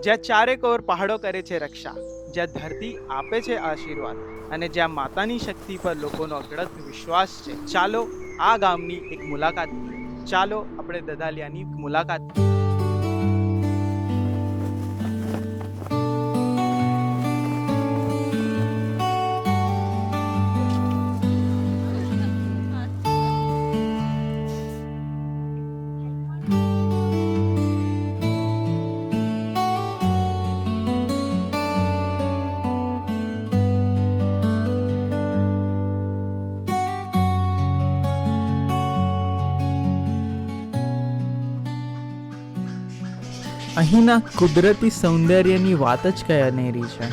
જ્યાં ચારેક ઓર પહાડો કરે છે રક્ષા, જ્યાં ધરતી આપે છે આશીર્વાદ અને જ્યાં માતાની શક્તિ પર લોકોનો અકળત વિશ્વાસ છે. ચાલો આ ગામની એક મુલાકાત લઈએ. ચાલો આપણે દદાલિયાની મુલાકાત લઈએ. અહીંના કુદરતી સૌંદર્યની વાત જ કઈ અનેરી છે.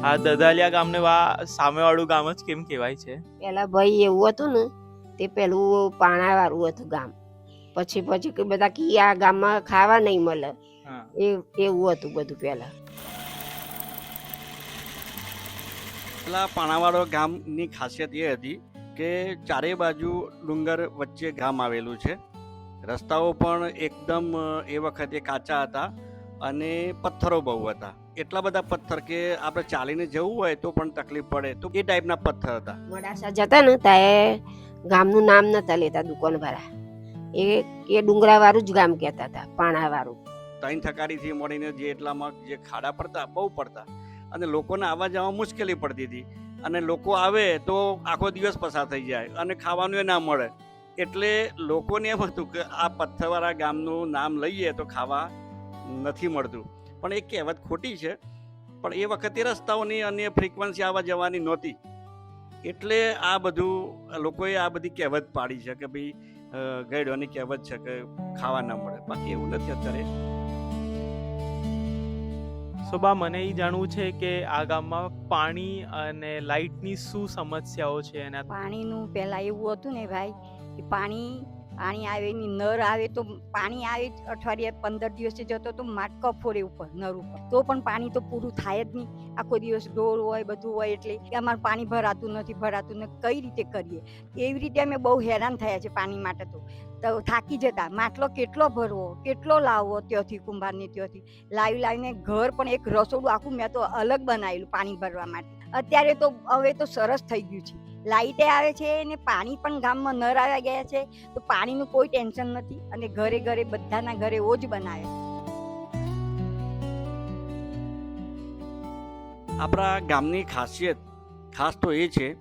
આ દદાલિયા ગામને સામેવાળું ગામ જ કેમ કહેવાય છે? પેલા ભાઈ એવું હતું ને, તે પેલું પાણા વાળું હતું ગામ. પછી બધા કી આ ગામમાં ખાવા નહીં મળે, એવું હતું બધું પેલા. પેલા પાણાવાળો ગામની ખાસિયત એ હતી કે ચારે બાજુ ડુંગર વચ્ચે ગામ આવેલું છે. રસ્તાઓ પણ એકદમ એ વખતે કાચા હતા અને પથ્થરો બહુ હતા. એટલા બધા પથ્થર કે આપણે ચાલીને જવું હોય તો પણ તકલીફ પડે, તો એ ટાઈપના પથ્થર હતા. મોડાસા જતા ને ત્યારે ગામનું નામ નતા લેતા દુકાન વાળા, એ ડુંગરા વાળું જ ગામ કહેતા હતા, પાણા વાળું. ત્રણ થકારીથી મળીને જે એટલામાં જે ખાડા પડતા બહુ પડતા અને લોકોને આવવા જવા મુશ્કેલી પડતી હતી. અને લોકો આવે તો આખો દિવસ પસાર થઈ જાય અને ખાવાનું એ ના મળે. એટલે લોકોને એમ હતું કે આ પથ્થરવાળા ગામનું નામ લઈએ તો ખાવા નથી મળતું. પણ એ કહેવત ખોટી છે. પણ એ વખતે રસ્તાઓની અને ફ્રીક્વન્સી આવવા જવાની નહોતી, એટલે આ બધું લોકોએ આ બધી કહેવત પાડી છે કે ભાઈ ગઈડવાની કહેવત છે કે ખાવા ના મળે. બાકી એવું નથી અત્યારે. સોબા, મને એ જાણવું છે કે આ ગામમાં પાણી અને લાઇટની શું સમસ્યાઓ છે? એના પાણીનું પહેલા એવું હતું ને ભાઈ કે પાણી આવે ની નર આવે તો પાણી આવે અઠવાડિયે 15 દિવસે જતો તો માટકો ફોડે ઉપર નર ઉપર, તો પણ પાણી તો પૂરું થાય જ નહીં. આખો દિવસ ઢોર હોય બધું હોય એટલે કે અમારે પાણી ભરાતું નથી કઈ રીતે કરીએ? એવી રીતે અમે બહુ હેરાન થયા છે પાણી માટે. તો થાકી જતા, માટલો કેટલો ભરવો, કેટલો લાવવો, ત્યાંથી કુંભારની ત્યાંથી લાવીને ઘર પણ એક રસોડું આખું મેં તો અલગ બનાવેલું પાણી ભરવા માટે. અત્યારે તો હવે તો સરસ થઈ ગયું છે, લાઇટે આવે છે ને પાણી પણ ગામમાં નર આવી ગયા છે, તો પાણીનું કોઈ ટેન્શન નથી અને ઘરે ઘરે બધાના ઘરે ઓજ બનાવે. આપણા ગામની ખાસિયત ખાસ તો એ છે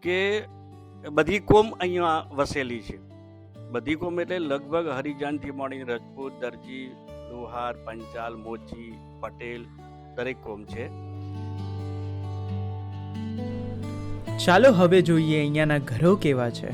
કે બધી કોમ અહીંયા વસેલી છે. બધી કોમ એટલે લગભગ હરિજનથી મળીને રજપૂત, દરજી, લુહાર, પંચાલ, મોચી, પટેલ દરેક કોમ છે. ચાલો હવે જોઈએ અહીંયાના ઘરો કેવા છે.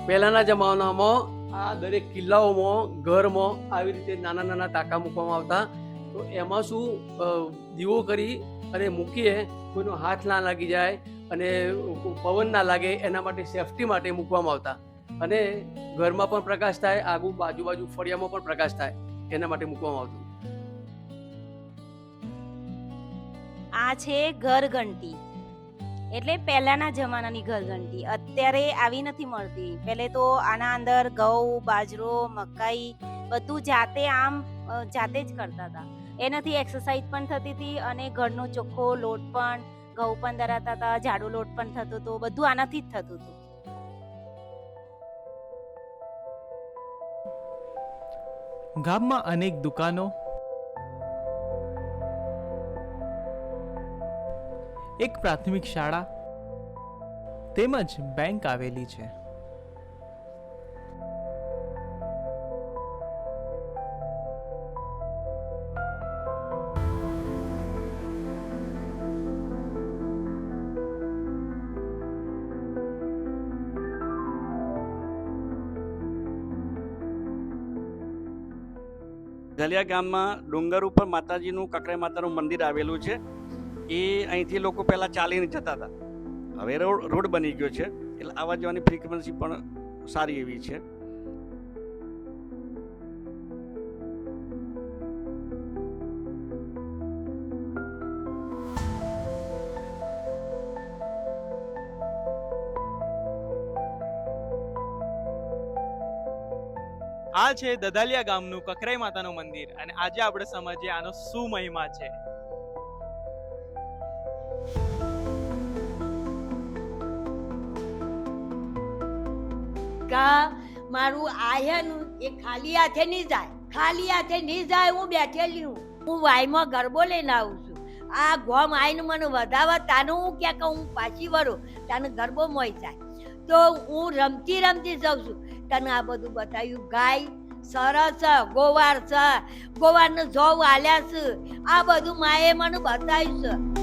પહેલાના જમાનામાં આ દરેક કિલ્લાઓમાં ઘરમાં આવી રીતે નાના નાના ટાંકા મૂકવામાં આવતા. તો એમાં શું દીવો કરી અને મૂકીએ, કોઈનો હાથ ના લાગી જાય અને પવન ના લાગે એના માટે સેફટી માટે મૂકવામાં આવતા. અને ઘરમાં પણ પ્રકાશ થાય, આજુબાજુ ફળિયામાં પણ પ્રકાશ થાય એના માટે મૂકવામાં આવતું. આ છે ઘરઘંટી, એટલે પહેલાના જમાનાની ઘરઘંટી. અત્યારે આવી નથી મળતી. પહેલે તો આના અંદર ઘઉં, બાજરો, મકાઈ બધું જાતે જ કરતા હતા. એનાથી એક્સરસાઇઝ પણ થતી હતી અને ઘરનો ચોખ્ખો લોટ પણ, ઘઉં પણ દરાતા હતા, જાડો લોટ પણ થતો હતો, બધું આનાથી જ થતું હતું. ગામમાં અનેક દુકાનો, એક પ્રાથમિક શાળા તેમજ બેંક આવેલી છે. ધલિયા ગામમાં ડુંગર ઉપર માતાજીનું કકરાઈ માતાનું મંદિર આવેલું છે. એ અહીંથી લોકો પહેલાં ચાલીને જતા હતા. હવે રોડ બની ગયો છે એટલે આવવા જવાની ફ્રીક્વન્સી પણ સારી એવી છે. આ છે દધાલિયા ગામનું કકરાઈ માતાનું મંદિર અને આજે આપણે સમજીએ આનો શું મહિમા છે. કા મારું આયનું એ ખાલી હાથે નહીં જાય, ખાલી હાથે નહીં જાય. હું બેઠેલી હું વાયમાં ગરબો લઈને આવું છું. આ ગોમ આઈને મને વધાવા તાનું હું ક્યાંક હું પાછી વળું તાને ગરબો મોય જાય તો હું રમતી રમતી જાઉં છું. તને આ બધું બતાવ્યું. ગાય સરસ ગોવાર છે, ગોવારને જોવ આલ્યા છે, આ બધું માએ મને બતાવ્યું છે.